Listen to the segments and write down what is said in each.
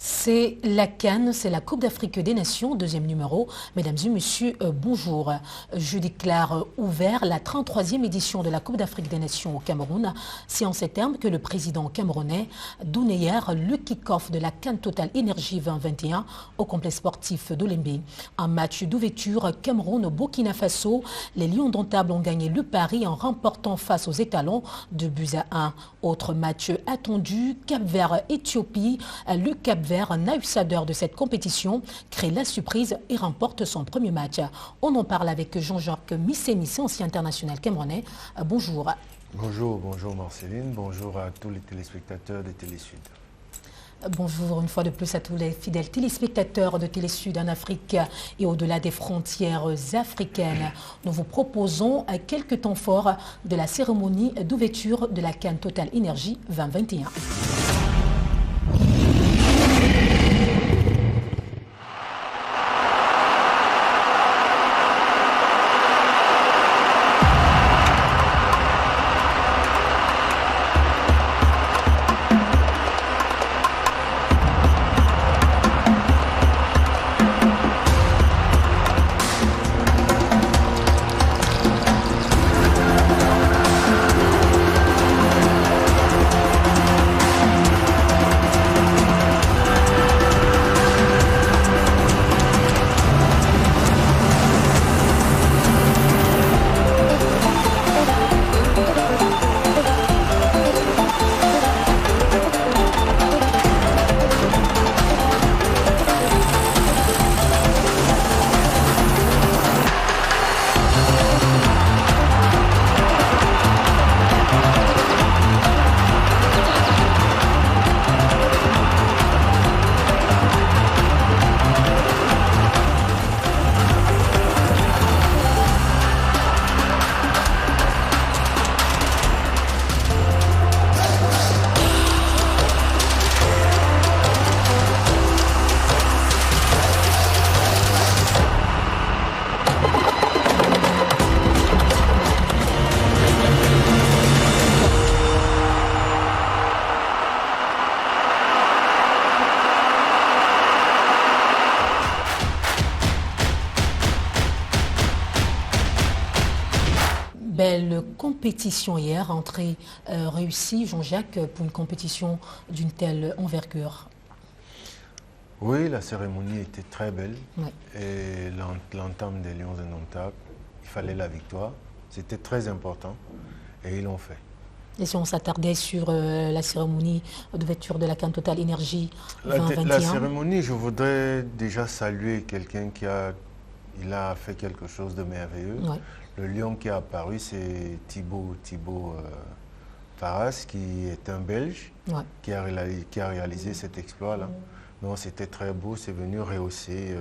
C'est la CAN, c'est la Coupe d'Afrique des Nations, deuxième numéro. Mesdames et messieurs, bonjour. Je déclare ouvert la 33e édition de la Coupe d'Afrique des Nations au Cameroun. C'est en ces termes que le président camerounais donne hier le kick-off de la CAN Total Énergie 2021 au complexe sportif d'Olembe. Un match d'ouverture Cameroun-Burkina Faso. Les Lions d'Antable ont gagné le pari en remportant face aux étalons 2-1. Autre match attendu, Cap-Vert-Éthiopie. Le Cap-Vert, un outsider de cette compétition, crée la surprise et remporte son premier match. On en parle avec Jean-Jacques Missé, ancien international camerounais. Bonjour. Bonjour Marceline, bonjour à tous les téléspectateurs de Télé-Sud. Bonjour une fois de plus à tous les fidèles téléspectateurs de Télé-Sud en Afrique et au-delà des frontières africaines. Nous vous proposons quelques temps forts de la cérémonie d'ouverture de la CAN Total Énergie 2021. Belle compétition hier, entrée réussie, Jean-Jacques, pour une compétition d'une telle envergure. Oui, la cérémonie était très belle. Oui. Et l'entame des Lions indomptables, il fallait la victoire. C'était très important et ils l'ont fait. Et si on s'attardait sur la cérémonie d'ouverture de la CAN Total Énergie 2021? La cérémonie, je voudrais déjà saluer quelqu'un qui a fait quelque chose de merveilleux. Oui. Le lion qui a apparu, c'est Thibaut Faras, qui est un Belge, Ouais. qui a réalisé cet exploit-là. Donc c'était très beau, c'est venu rehausser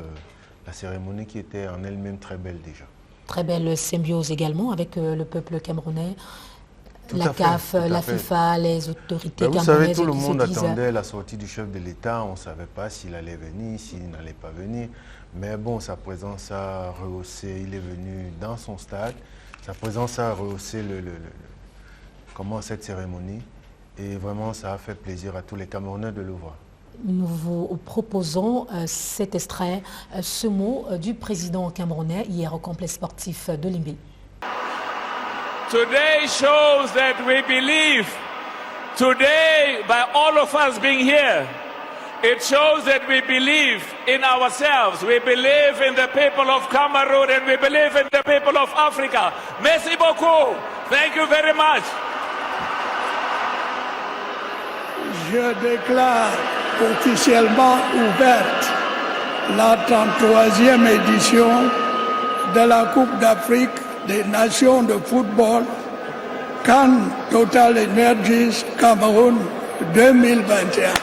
la cérémonie qui était en elle-même très belle déjà. Très belle symbiose également avec le peuple camerounais, la CAF, la FIFA, les autorités camerounaises. Vous savez, tout le monde attendait la sortie du chef de l'État, on ne savait pas s'il allait venir, s'il n'allait pas venir. Mais bon, sa présence a rehaussé, il est venu dans son stade, sa présence a rehaussé cette cérémonie. Et vraiment, ça a fait plaisir à tous les Camerounais de le voir. Nous vous proposons cet extrait, ce mot du président camerounais hier au complexe sportif de Limbe. Today shows that we believe, today by all of us being here, it shows that we believe in ourselves, we believe in the people of Cameroon and we believe in the people of Africa. Merci beaucoup. Thank you very much. Je déclare officiellement ouverte la 33e édition de la Coupe d'Afrique des Nations de football CAN Total Energies Cameroun 2021.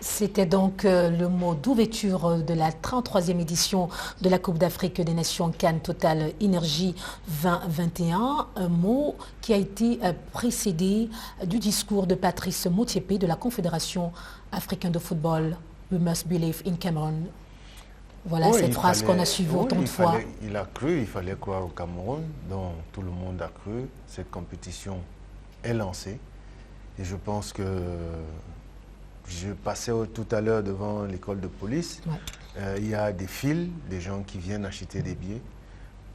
C'était donc le mot d'ouverture de la 33e édition de la Coupe d'Afrique des Nations CAN Total Énergie 2021. Un mot qui a été précédé du discours de Patrice Motsepe de la Confédération africaine de football. We must believe in Cameroon. Voilà cette phrase qu'on a suivie autant de fois. Il a cru, il fallait croire au Cameroun, dont tout le monde a cru. Cette compétition est lancée. Et je pense que je passais tout à l'heure devant l'école de police. Ouais. Il y a des files, des gens qui viennent acheter des billets,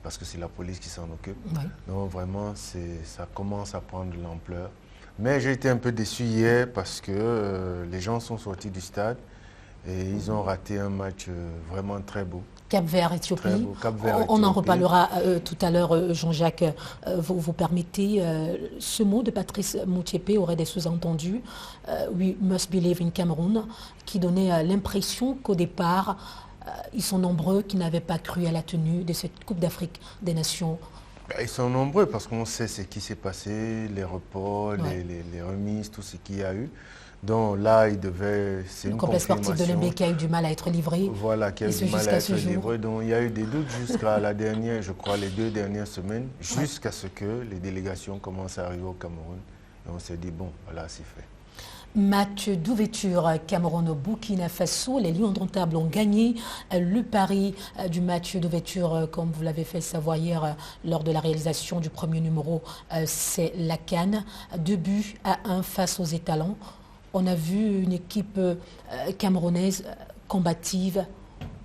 parce que c'est la police qui s'en occupe. Ouais. Donc vraiment, ça commence à prendre de l'ampleur. Mais j'ai été un peu déçu hier parce que les gens sont sortis du stade et ils ont raté un match vraiment très beau. Cap-Vert, Éthiopie. On en reparlera tout à l'heure, Jean-Jacques. Vous permettez, ce mot de Patrice Motsepe aurait des sous-entendus, We must believe in Cameroun, qui donnait l'impression qu'au départ, ils sont nombreux qui n'avaient pas cru à la tenue de cette Coupe d'Afrique des Nations. Ils sont nombreux parce qu'on sait ce qui s'est passé, les reports, ouais. les remises, tout ce qu'il y a eu. Donc là, il devait... Le complexe sportif de Lembe qui a eu du mal à être livré. Voilà, qui a eu du mal à être livré. Donc il y a eu des doutes jusqu'à la dernière, je crois, les 2 dernières semaines, jusqu'à ce que les délégations commencent à arriver au Cameroun. Et on s'est dit, bon, voilà, c'est fait. Match d'ouverture Cameroun-Burkina Faso. Les Lions indomptables ont gagné le pari du match d'ouverture, comme vous l'avez fait savoir hier lors de la réalisation du premier numéro. C'est la CAN. 2-1 face aux étalons. On a vu une équipe camerounaise combative,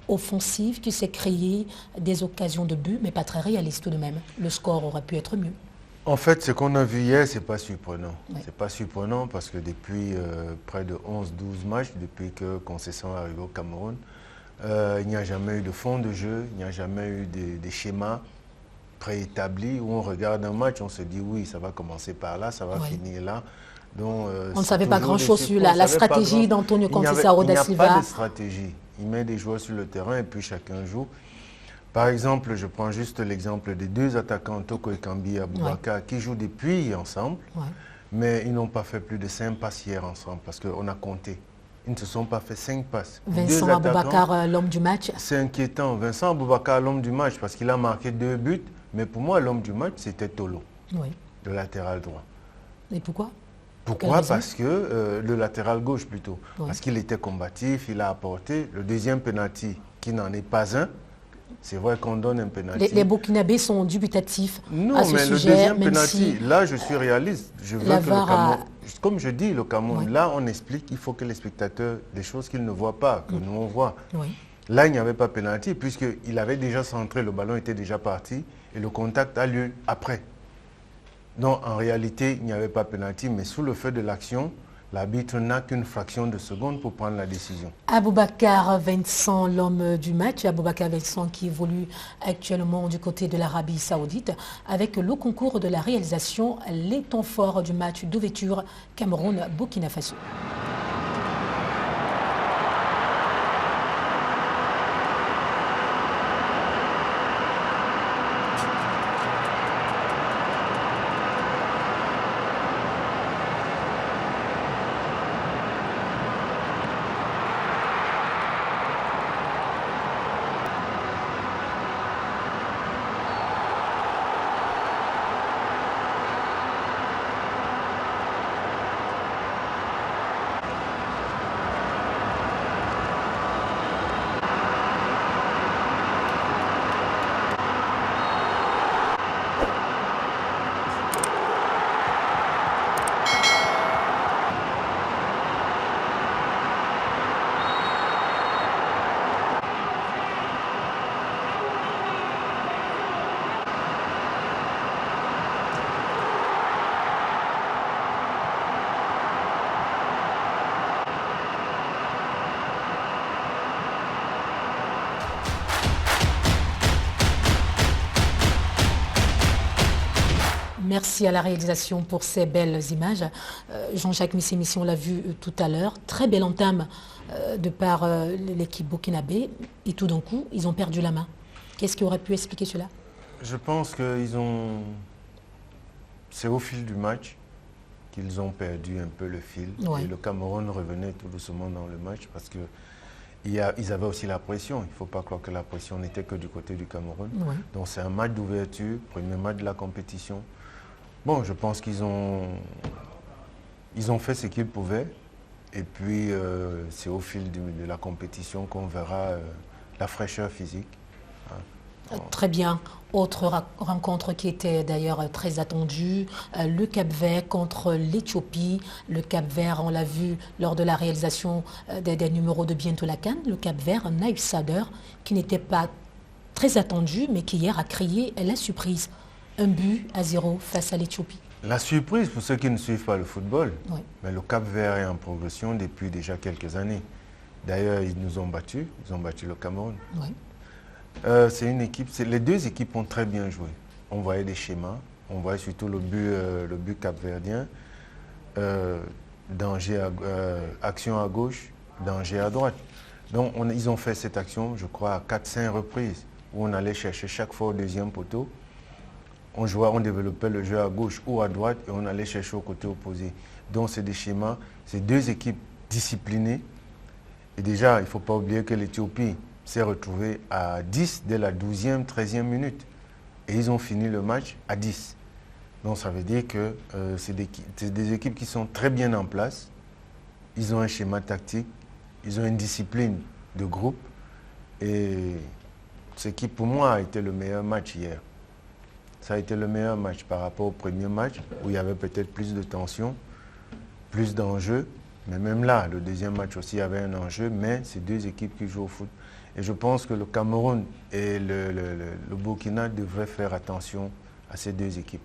offensive, qui s'est créée des occasions de but, mais pas très réaliste tout de même. Le score aurait pu être mieux. En fait, ce qu'on a vu hier, ce n'est pas surprenant. Ouais. Ce n'est pas surprenant parce que depuis près de 11-12 matchs, depuis que Concession est arrivé au Cameroun, il n'y a jamais eu de fond de jeu, il n'y a jamais eu des schémas préétablis où on regarde un match, on se dit oui, ça va commencer par là, ça va finir là. Donc, on ne savait pas grand-chose sur la stratégie d'Antonio Conceição da Silva. Il n'y a pas de stratégie. Il met des joueurs sur le terrain et puis chacun joue. Par exemple, je prends juste l'exemple des 2 attaquants, Toko Ekambi et Aboubakar, qui jouent depuis ensemble, mais ils n'ont pas fait plus de 5 passes hier ensemble, parce qu'on a compté. Ils ne se sont pas fait 5 passes. Vincent Aboubakar, l'homme du match. C'est inquiétant. Vincent Aboubakar, l'homme du match, parce qu'il a marqué 2 buts, mais pour moi, l'homme du match, c'était Tolo, le latéral droit. Et pourquoi? Pourquoi? Parce que le latéral gauche plutôt. Parce qu'il était combatif, il a apporté. Le deuxième penalty, qui n'en est pas un, c'est vrai qu'on donne un penalty. Les Burkinabés sont dubitatifs à ce sujet. Non, mais le deuxième penalty, là je suis réaliste. Je veux que le Cameroun, comme je dis, le Cameroun, là on explique qu'il faut que les spectateurs, des choses qu'ils ne voient pas, que nous on voit. Là il n'y avait pas penalty puisqu'il avait déjà centré, le ballon était déjà parti et le contact a lieu après. Donc en réalité il n'y avait pas penalty, mais sous le feu de l'action, l'arbitre n'a qu'une fraction de seconde pour prendre la décision. Aboubakar Vincent, l'homme du match. Aboubakar Vincent qui évolue actuellement du côté de l'Arabie Saoudite avec le concours de la réalisation, les temps forts du match d'ouverture Cameroun-Burkina Faso. Merci à la réalisation pour ces belles images. Jean-Jacques Missé-Missi, on l'a vu tout à l'heure. Très belle entame de par l'équipe burkinabé. Et tout d'un coup, ils ont perdu la main. Qu'est-ce qui aurait pu expliquer cela? Je pense que c'est au fil du match qu'ils ont perdu un peu le fil. Ouais. Et le Cameroun revenait tout doucement dans le match parce que ils avaient aussi la pression. Il ne faut pas croire que la pression n'était que du côté du Cameroun. Ouais. Donc c'est un match d'ouverture, premier match de la compétition. Bon, je pense qu'ils ont fait ce qu'ils pouvaient. Et puis c'est au fil de la compétition qu'on verra la fraîcheur physique. Très bien. Autre rencontre qui était d'ailleurs très attendue, le Cap-Vert contre l'Éthiopie. Le Cap-Vert, on l'a vu lors de la réalisation des numéros de Bientôt la CAN, le Cap-Vert, Naïf Sader, qui n'était pas très attendu, mais qui hier a créé la surprise. 1-0 face à l'Éthiopie. La surprise pour ceux qui ne suivent pas le football, Oui. mais le Cap-Vert est en progression depuis déjà quelques années. D'ailleurs, ils nous ont battus, ils ont battu le Cameroun. Oui. C'est une équipe, les deux équipes ont très bien joué. On voyait des schémas, on voyait surtout le but capverdien, action à gauche, danger à droite. Donc ils ont fait cette action, je crois, à 4-5 reprises, où on allait chercher chaque fois au deuxième poteau. On jouait, on développait le jeu à gauche ou à droite et on allait chercher au côté opposé. Donc c'est des schémas, c'est deux équipes disciplinées. Et déjà, il ne faut pas oublier que l'Éthiopie s'est retrouvée à 10 dès la 12e, 13e minute. Et ils ont fini le match à 10. Donc ça veut dire que c'est des équipes qui sont très bien en place. Ils ont un schéma tactique, ils ont une discipline de groupe. Et ce qui pour moi a été le meilleur match hier. Ça a été le meilleur match par rapport au premier match où il y avait peut-être plus de tension, plus d'enjeux. Mais même là, le deuxième match aussi avait un enjeu, mais c'est deux équipes qui jouent au foot. Et je pense que le Cameroun et le Burkina devraient faire attention à ces deux équipes.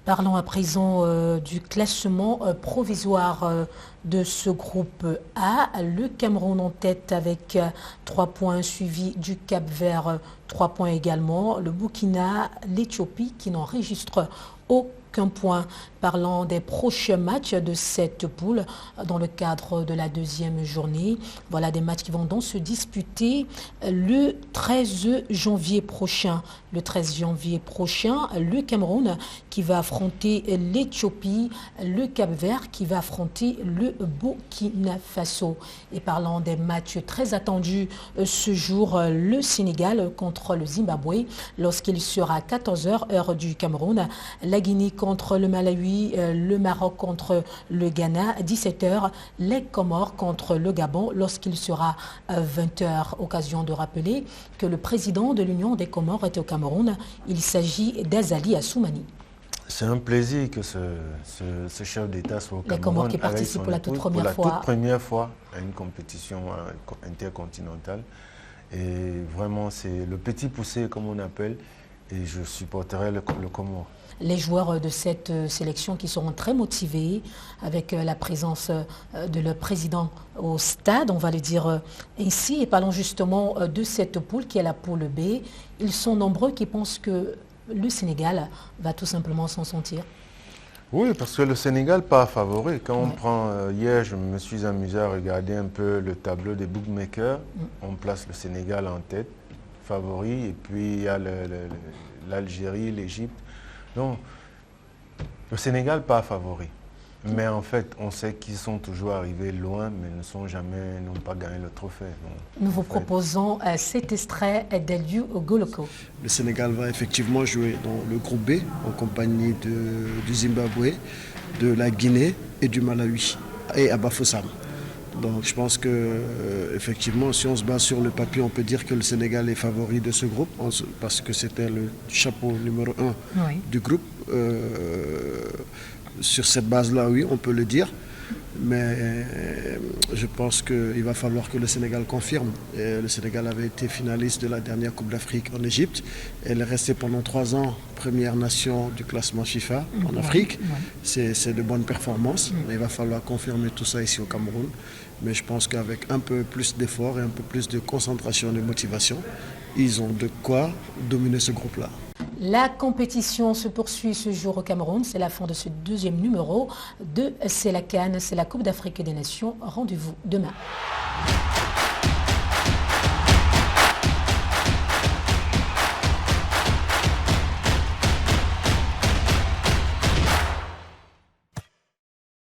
Parlons à présent du classement provisoire de ce groupe A. Le Cameroun en tête avec 3 points, suivi du Cap-Vert, 3 points également. Le Burkina, l'Éthiopie qui n'enregistre aucun point. Parlant des prochains matchs de cette poule dans le cadre de la deuxième journée. Voilà des matchs qui vont donc se disputer le 13 janvier prochain. Le 13 janvier prochain, le Cameroun qui va affronter l'Éthiopie, le Cap-Vert qui va affronter le Burkina Faso. Et parlant des matchs très attendus ce jour, le Sénégal contre le Zimbabwe lorsqu'il sera 14h heure du Cameroun, la Guinée contre le Malawi, le Maroc contre le Ghana, 17h, les Comores contre le Gabon lorsqu'il sera 20h. Occasion de rappeler que le président de l'Union des Comores est au Cameroun. Il s'agit d'Azali Assoumani. C'est un plaisir que ce chef d'État soit au Cameroun. Les Comores qui participent pour la toute première fois à une compétition intercontinentale. Et vraiment, c'est le petit poussé, comme on appelle, et je supporterai le Comore. Les joueurs de cette sélection qui seront très motivés avec la présence de leur président au stade, on va le dire ainsi. Et parlons justement de cette poule qui est la poule B. Ils sont nombreux qui pensent que le Sénégal va tout simplement s'en sortir. Oui, parce que le Sénégal pas favori. Quand on prend, hier, je me suis amusé à regarder un peu le tableau des bookmakers. On place le Sénégal en tête, favori, et puis il y a l'Algérie, l'Égypte. Donc, le Sénégal pas favori. Mais en fait, on sait qu'ils sont toujours arrivés loin, mais n'ont pas gagné le trophée. Donc, nous vous proposons cet extrait d'Eliou Goloko. Le Sénégal va effectivement jouer dans le groupe B en compagnie du Zimbabwe, de la Guinée et du Malawi et à Bafoussam. Donc je pense que effectivement, si on se base sur le papier, on peut dire que le Sénégal est favori de ce groupe parce que c'était le chapeau numéro 1 du groupe. Sur cette base-là, oui, on peut le dire. Mais je pense qu'il va falloir que le Sénégal confirme. Et le Sénégal avait été finaliste de la dernière Coupe d'Afrique en Égypte. Elle est restée pendant 3 ans première nation du classement FIFA en Afrique. C'est de bonnes performances. Mais il va falloir confirmer tout ça ici au Cameroun. Mais je pense qu'avec un peu plus d'efforts et un peu plus de concentration et de motivation, ils ont de quoi dominer ce groupe-là. La compétition se poursuit ce jour au Cameroun. C'est la fin de ce deuxième numéro de C'est la CAN, c'est la Coupe d'Afrique des Nations. Rendez-vous demain.